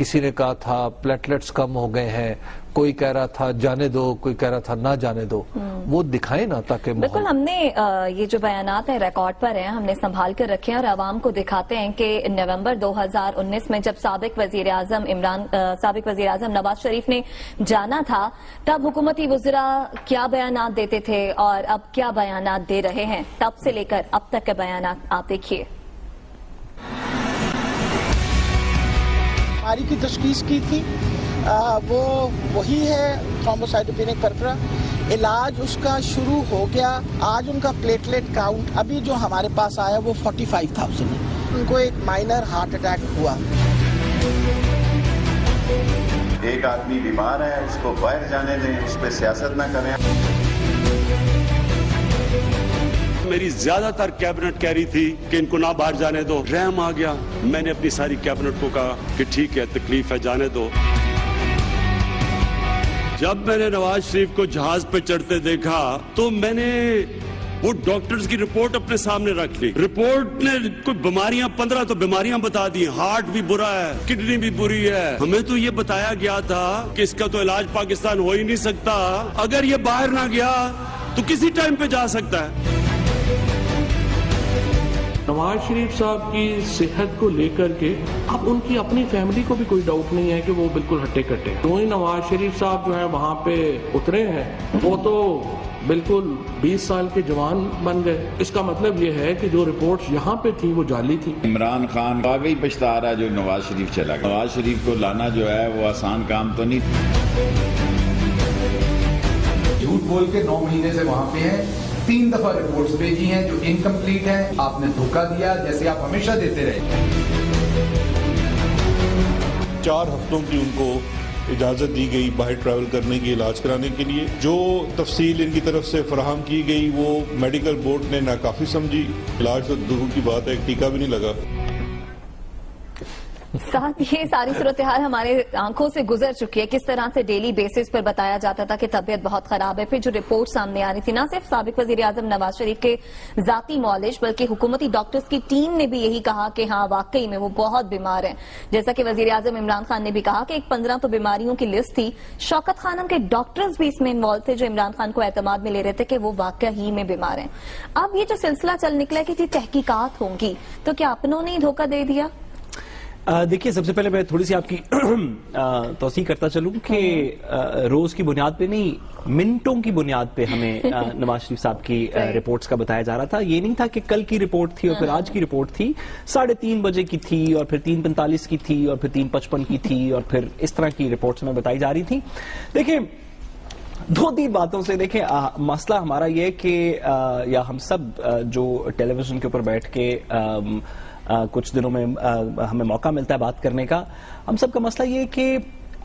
کسی نے کہا تھا پلیٹلیٹس کم ہو گئے ہیں، کوئی کہہ رہا تھا جانے دو، کوئی کہہ رہا تھا نہ جانے دو، وہ دکھائیں نا تاکہ بالکل ہم نے یہ جو بیانات ہیں ریکارڈ پر ہیں، ہم نے سنبھال کر رکھے ہیں اور عوام کو دکھاتے ہیں کہ نومبر 2019 میں جب سابق وزیر اعظم نواز شریف نے جانا تھا تب حکومتی وزراء کیا بیانات دیتے تھے اور اب کیا بیانات دے رہے ہیں، تب سے لے کر اب تک کے بیانات آپ دیکھیے۔ بیماری کی تشخیص کی تھی وہ وہی ہے تھرومبوسائٹوپینک پرپرا، علاج اس کا شروع ہو گیا۔ آج ان کا پلیٹلیٹ کاؤنٹ ابھی جو ہمارے پاس آیا وہ 45,000 ہے۔ ان کو ایک مائنر ہارٹ اٹیک ہوا۔ ایک آدمی بیمار ہے، اس کو باہر جانے دیں، اس پہ سیاست نہ کریں۔ میری زیادہ تر کیبنٹ کہہ رہی تھی کہ ان کو نہ باہر جانے دو، رحم آ گیا، میں نے اپنی ساری کیبنٹ کو کہا کہ ٹھیک ہے تکلیف ہے جانے دو۔ جب میں نے نواز شریف کو جہاز پہ چڑھتے دیکھا تو میں نے وہ ڈاکٹرز کی رپورٹ اپنے سامنے رکھ لی۔ رپورٹ نے کوئی بیماریاں 15 تو بیماریاں بتا دی، ہارٹ بھی برا ہے، کڈنی بھی بری ہے۔ ہمیں تو یہ بتایا گیا تھا کہ اس کا تو علاج پاکستان ہو ہی نہیں سکتا، اگر یہ باہر نہ گیا تو کسی ٹائم پہ جا سکتا ہے۔ نواز شریف صاحب کی صحت کو لے کر کے اب ان کی اپنی فیملی کو بھی کوئی ڈاؤٹ نہیں ہے کہ وہ بالکل ہٹے کٹے ہیں۔ وہی نواز شریف صاحب جو ہیں وہاں پہ اترے ہیں، وہ تو بالکل 20 سال کے جوان بن گئے۔ اس کا مطلب یہ ہے کہ جو رپورٹس یہاں پہ تھی وہ جعلی تھی۔ عمران خان واقعی پچھتا رہا جو نواز شریف چلا گیا۔ نواز شریف کو لانا جو ہے وہ آسان کام تو نہیں۔ جھوٹ بول کے 9 مہینے سے وہاں پہ ہیں، 3 دفعہ رپورٹس بھیجی ہیں جو انکمپلیٹ ہیں۔ آپ نے دھوکہ دیا جیسے آپ ہمیشہ دیتے رہے۔ 4 ہفتوں کی ان کو اجازت دی گئی باہر ٹریول کرنے کی، علاج کرانے کے لیے۔ جو تفصیل ان کی طرف سے فراہم کی گئی وہ میڈیکل بورڈ نے ناکافی سمجھی۔ علاج تو دور کی بات ہے، ٹیکہ بھی نہیں لگا۔ ساتھ یہ ساری صورتحال ہمارے آنکھوں سے گزر چکی ہے، کس طرح سے ڈیلی بیسس پر بتایا جاتا تھا کہ طبیعت بہت خراب ہے، پھر جو رپورٹ سامنے آ رہی تھی، نہ صرف سابق وزیر اعظم نواز شریف کے ذاتی معالج بلکہ حکومتی ڈاکٹرز کی ٹیم نے بھی یہی کہا کہ ہاں واقعی میں وہ بہت بیمار ہیں۔ جیسا کہ وزیر اعظم عمران خان نے بھی کہا کہ ایک 15 تو بیماریوں کی لسٹ تھی، شوکت خانم کے ڈاکٹرز بھی اس میں انوالو تھے جو عمران خان کو اعتماد میں لے رہے تھے کہ وہ واقعی میں بیمار ہیں۔ اب یہ جو سلسلہ چل نکلا کہ تحقیقات ہوں گی، تو کیا اپنوں نے دھوکہ دے دیا؟ دیکھیے، سب سے پہلے میں تھوڑی سی آپ کی توثیق کرتا چلوں کہ روز کی بنیاد پہ نہیں، منٹوں کی بنیاد پہ ہمیں نواز شریف صاحب کی رپورٹس کا بتایا جا رہا تھا۔ یہ نہیں تھا کہ کل کی رپورٹ تھی اور پھر آج کی رپورٹ تھی، 3:30 بجے کی تھی اور پھر 3:45 کی تھی اور پھر 3:55 کی تھی اور پھر اس طرح کی رپورٹس میں بتائی جا رہی تھی۔ دیکھیں، 2-3 باتوں سے دیکھیں، مسئلہ ہمارا یہ کہ یا ہم سب جو ٹیلی ویژن کے اوپر بیٹھ کے کچھ دنوں میں ہمیں موقع ملتا ہے بات کرنے کا، ہم سب کا مسئلہ یہ کہ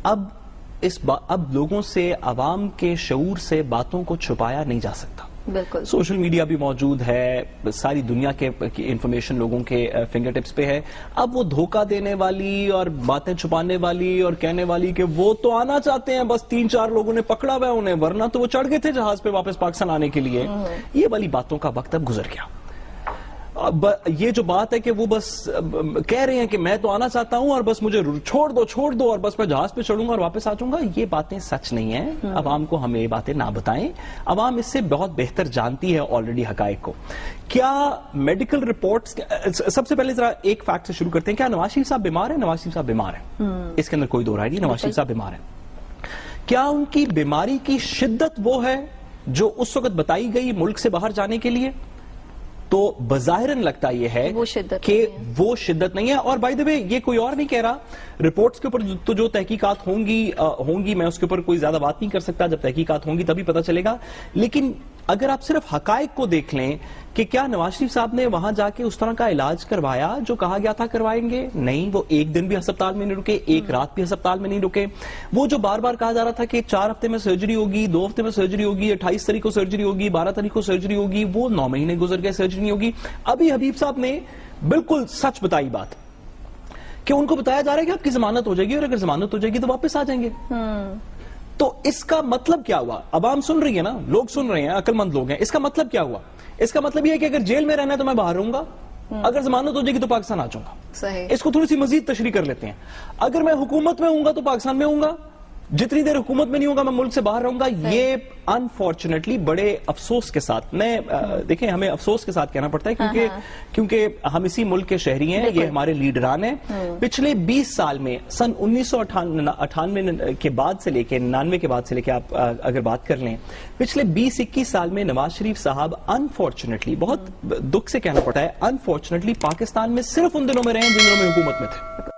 اب لوگوں سے، عوام کے شعور سے باتوں کو چھپایا نہیں جا سکتا۔ بالکل، سوشل میڈیا بھی موجود ہے، ساری دنیا کے انفارمیشن لوگوں کے فنگر ٹپس پہ ہے۔ اب وہ دھوکہ دینے والی اور باتیں چھپانے والی اور کہنے والی کہ وہ تو آنا چاہتے ہیں، بس 3-4 لوگوں نے پکڑا ہوا ہے انہیں، ورنہ تو وہ چڑھ گئے تھے جہاز پہ واپس پاکستان آنے کے لیے، یہ والی باتوں کا وقت اب گزر گیا۔ یہ جو بات ہے کہ وہ بس کہہ رہے ہیں کہ میں تو آنا چاہتا ہوں اور بس مجھے چھوڑ دو اور بس میں جہاز پہ چڑھوں گا اور واپس آ جاؤں گا، یہ باتیں سچ نہیں ہیں۔ عوام کو ہمیں یہ باتیں نہ بتائیں، عوام اس سے بہت بہتر جانتی ہے آلریڈی حقائق کو۔ کیا میڈیکل رپورٹس، سب سے پہلے ذرا ایک فیکٹ سے شروع کرتے ہیں، کیا نواز شریف صاحب بیمار ہیں؟ نواز شریف صاحب بیمار ہیں، اس کے اندر کوئی دو رائے نہیں، نواز شریف صاحب بیمار ہیں۔ کیا ان کی بیماری کی شدت وہ ہے جو اس وقت بتائی گئی ملک سے باہر جانے کے لیے؟ تو بظاہراً لگتا یہ ہے کہ وہ شدت نہیں ہے۔ اور بائی دی وے، یہ کوئی اور نہیں کہہ رہا، رپورٹس کے اوپر تو جو تحقیقات ہوں گی میں اس کے اوپر کوئی زیادہ بات نہیں کر سکتا، جب تحقیقات ہوں گی تبھی پتہ چلے گا۔ لیکن اگر آپ صرف حقائق کو دیکھ لیں کہ کیا نواز شریف صاحب نے وہاں جا کے اس طرح کا علاج کروایا جو کہا گیا تھا کروائیں گے؟ نہیں، وہ ایک دن بھی ہسپتال میں نہیں رکے، ایک رات بھی ہسپتال میں نہیں رکے۔ وہ جو بار بار کہا جا رہا تھا کہ 4 ہفتے میں سرجری ہوگی، 2 ہفتے میں سرجری ہوگی، 28 تاریخ کو سرجری ہوگی، 12 تاریخ کو سرجری ہوگی، وہ 9 مہینے گزر گئے، سرجری نہیں ہوگی۔ ابھی حبیب صاحب نے بالکل سچ بتائی بات کہ ان کو بتایا جا رہا ہے کہ آپ کی ضمانت ہو جائے گی اور اگر ضمانت ہو جائے گی تو واپس آ جائیں گے۔ تو اس کا مطلب کیا ہوا؟ عوام سن رہی ہے نا، لوگ سن رہے ہیں، عقل مند لوگ ہیں۔ اس کا مطلب کیا ہوا؟ اس کا مطلب یہ ہے کہ اگر جیل میں رہنا ہے تو میں باہر رہوں گا، اگر ضمانت ہو جائے گی تو پاکستان آ جاؤں گا. صحیح. اس کو تھوڑی سی مزید تشریح کر لیتے ہیں. اگر میں حکومت میں ہوں گا تو پاکستان میں ہوں گا, جتنی دیر حکومت میں نہیں ہوگا میں ملک سے باہر رہوں گا. یہ انفارچونیٹلی بڑے افسوس کے ساتھ, میں دیکھیں ہمیں افسوس کے ساتھ کہنا پڑتا ہے کیونکہ ہم اسی ملک کے شہری ہیں, یہ ہمارے لیڈران ہیں. پچھلے 20 سال میں سن 1998 کے بعد سے لے کے 99 کے بعد سے لے کے آپ اگر بات کر لیں, پچھلے 20-21 سال میں نواز شریف صاحب انفارچونیٹلی, بہت دکھ سے کہنا پڑتا ہے, انفارچونیٹلی پاکستان میں صرف ان دنوں میں رہے ہیں جن دنوں میں حکومت میں تھے.